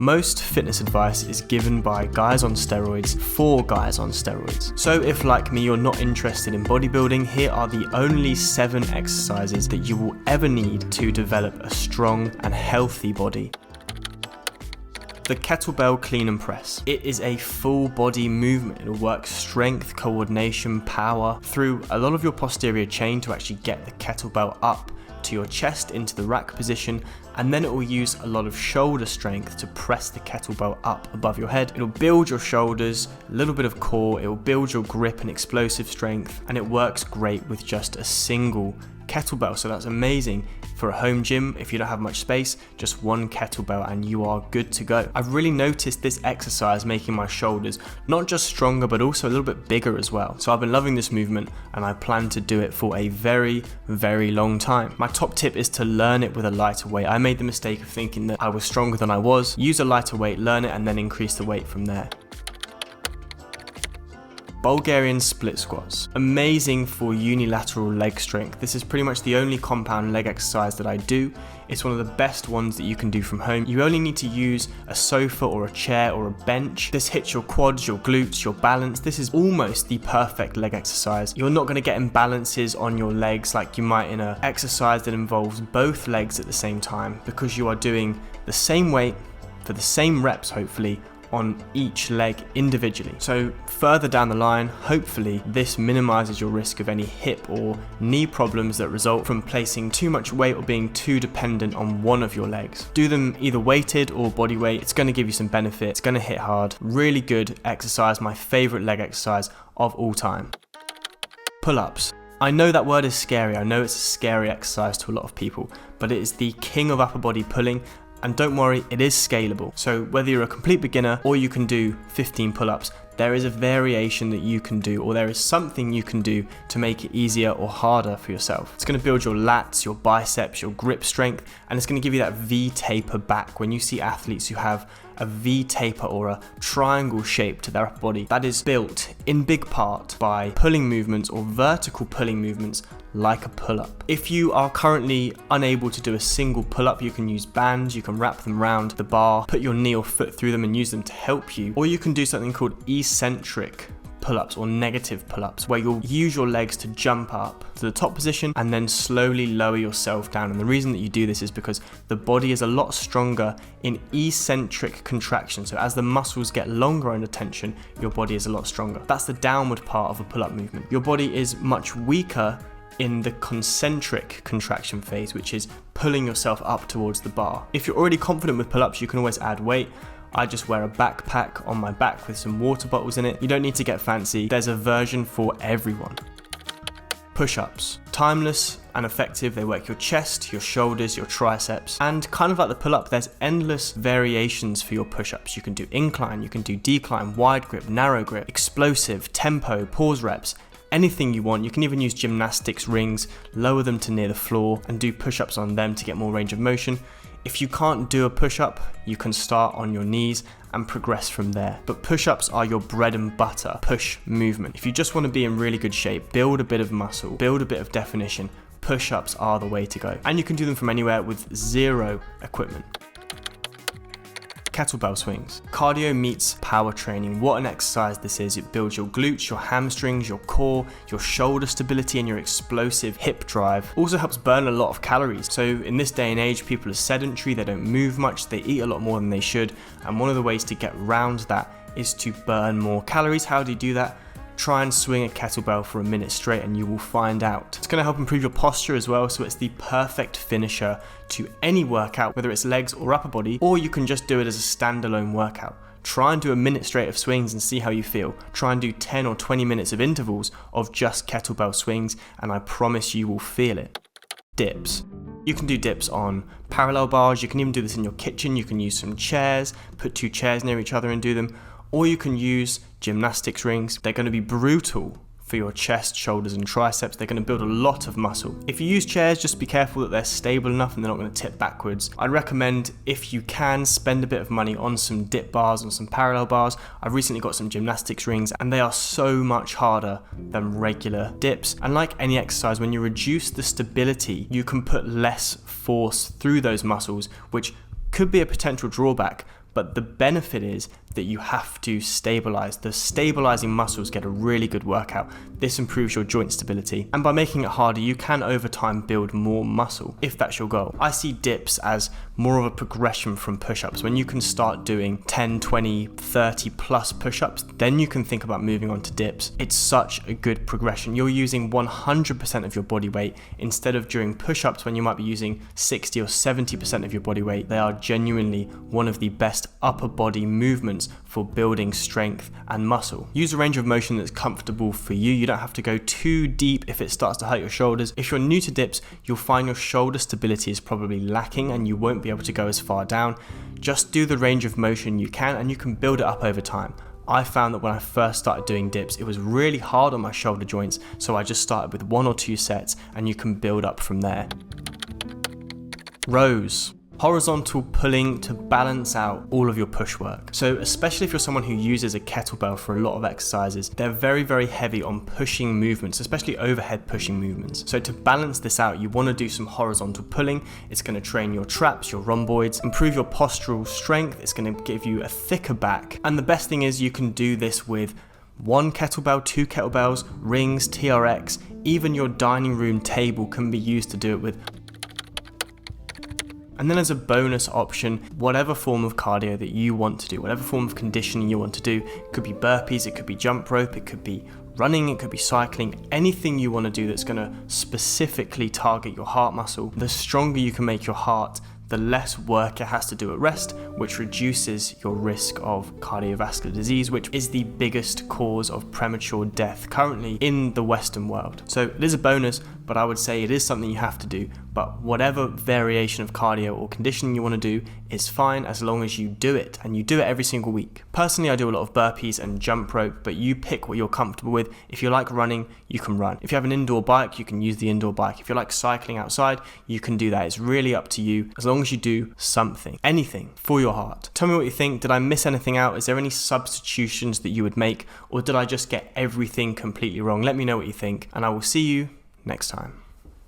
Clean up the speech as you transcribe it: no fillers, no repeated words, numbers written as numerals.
Most fitness advice is given by guys on steroids for guys on steroids. So if, like me, you're not interested in bodybuilding, here are the only 7 exercises that you will ever need to develop a strong and healthy body. The Kettlebell Clean and Press. It is a full body movement. It'll work strength, coordination, power through a lot of your posterior chain to actually get the kettlebell up to your chest into the rack position, and then it will use a lot of shoulder strength to press the kettlebell up above your head. It'll build your shoulders, a little bit of core, it will build your grip and explosive strength, and it works great with just a single kettlebell. So that's amazing for a home gym. If you don't have much space, just one kettlebell and you are good to go. I've really noticed this exercise making my shoulders not just stronger but also a little bit bigger as well. So I've been loving this movement and I plan to do it for a very, very long time. My top tip is to learn it with a lighter weight. I made the mistake of thinking that I was stronger than I was. Use a lighter weight, learn it, and then increase the weight from there. Bulgarian split squats. Amazing for unilateral leg strength. This is pretty much the only compound leg exercise that I do. It's one of the best ones that you can do from home. You only need to use a sofa or a chair or a bench. This hits your quads, your glutes, your balance. This is almost the perfect leg exercise. You're not going to get imbalances on your legs like you might in an exercise that involves both legs at the same time, because you are doing the same weight for the same reps, hopefully, on each leg individually. So further down the line, hopefully this minimizes your risk of any hip or knee problems that result from placing too much weight or being too dependent on one of your legs. Do them either weighted or body weight. It's going to give you some benefit. It's going to hit hard. Really good exercise. My favorite leg exercise of all time. Pull-ups. I know that word is scary. I know it's a scary exercise to a lot of people, but it is the king of upper body pulling. And don't worry, it is scalable. So whether you're a complete beginner or you can do 15 pull-ups, there is a variation that you can do, or there is something you can do to make it easier or harder for yourself. It's going to build your lats, your biceps, your grip strength, and it's going to give you that V taper back. When you see athletes who have a V taper or a triangle shape to their upper body, that is built in big part by pulling movements or vertical pulling movements like a pull-up. If you are currently unable to do a single pull-up, you can use bands, you can wrap them around the bar, put your knee or foot through them and use them to help you. Or you can do something called eccentric pull-ups or negative pull-ups, where you'll use your legs to jump up to the top position and then slowly lower yourself down. And the reason that you do this is because the body is a lot stronger in eccentric contraction. So as the muscles get longer under tension, your body is a lot stronger. That's the downward part of a pull-up movement. Your body is much weaker in the concentric contraction phase, which is pulling yourself up towards the bar. If you're already confident with pull-ups, you can always add weight. I just wear a backpack on my back with some water bottles in it. You don't need to get fancy. There's a version for everyone. Push-ups. Timeless and effective. They work your chest, your shoulders, your triceps. And kind of like the pull-up, there's endless variations for your push-ups. You can do incline, you can do decline, wide grip, narrow grip, explosive, tempo, pause reps. Anything you want. You can even use gymnastics rings, lower them to near the floor and do push-ups on them to get more range of motion. If you can't do a push-up, you can start on your knees and progress from there. But push-ups are your bread and butter push movement. If you just want to be in really good shape, build a bit of muscle, build a bit of definition, push-ups are the way to go. And you can do them from anywhere with zero equipment. Kettlebell swings. Cardio meets power training. What an exercise this is. It builds your glutes, your hamstrings, your core, your shoulder stability, and your explosive hip drive. Also helps burn a lot of calories. So in this day and age, people are sedentary, they don't move much, they eat a lot more than they should. And one of the ways to get around that is to burn more calories. How do you do that? Try and swing a kettlebell for a minute straight and you will find out. It's going to help improve your posture as well, so it's the perfect finisher to any workout, whether it's legs or upper body, or you can just do it as a standalone workout. Try and do a minute straight of swings and see how you feel. Try and do 10 or 20 minutes of intervals of just kettlebell swings and I promise you will feel it. Dips. You can do dips on parallel bars, you can even do this in your kitchen, you can use some chairs, put 2 chairs near each other and do them. Or you can use gymnastics rings. They're going to be brutal for your chest, shoulders and triceps. They're going to build a lot of muscle. If you use chairs, just be careful that they're stable enough and they're not going to tip backwards. I'd recommend, if you can, spend a bit of money on some dip bars, on some parallel bars. I've recently got some gymnastics rings and they are so much harder than regular dips. And like any exercise, when you reduce the stability, you can put less force through those muscles, which could be a potential drawback. but the benefit is that you have to stabilize. The stabilizing muscles get a really good workout. This improves your joint stability, and by making it harder, you can over time build more muscle if that's your goal. I see dips as more of a progression from push-ups. When you can start doing 10, 20, 30 plus push-ups, then you can think about moving on to dips. It's such a good progression. You're using 100% of your body weight instead of during push-ups when you might be using 60 or 70% of your body weight. They are genuinely one of the best upper body movements for building strength and muscle. Use a range of motion that's comfortable for you. You don't have to go too deep if it starts to hurt your shoulders. If you're new to dips, you'll find your shoulder stability is probably lacking and you won't be able to go as far down. Just do the range of motion you can and you can build it up over time. I found that when I first started doing dips, it was really hard on my shoulder joints, so I just started with 1 or 2 sets and you can build up from there. Rows. Horizontal pulling to balance out all of your push work. So especially if you're someone who uses a kettlebell for a lot of exercises, they're very, very heavy on pushing movements, especially overhead pushing movements. So to balance this out, you want to do some horizontal pulling. It's going to train your traps, your rhomboids, improve your postural strength. It's going to give you a thicker back. And the best thing is you can do this with 1 kettlebell, 2 kettlebells, rings, TRX, even your dining room table can be used to do it with. And then as a bonus option, whatever form of cardio that you want to do, whatever form of conditioning you want to do, it could be burpees, it could be jump rope, it could be running, it could be cycling, anything you want to do that's going to specifically target your heart muscle. The stronger you can make your heart, the less work it has to do at rest, which reduces your risk of cardiovascular disease, which is the biggest cause of premature death currently in the Western world. So it is a bonus, but I would say it is something you have to do. But whatever variation of cardio or conditioning you want to do is fine as long as you do it, and you do it every single week. Personally, I do a lot of burpees and jump rope, but you pick what you're comfortable with. If you like running, you can run. If you have an indoor bike, you can use the indoor bike. If you like cycling outside, you can do that. It's really up to you, as long as you do something, anything for your heart. Tell me what you think. Did I miss anything out? Is there any substitutions that you would make, or did I just get everything completely wrong? Let me know what you think, and I will see you next time.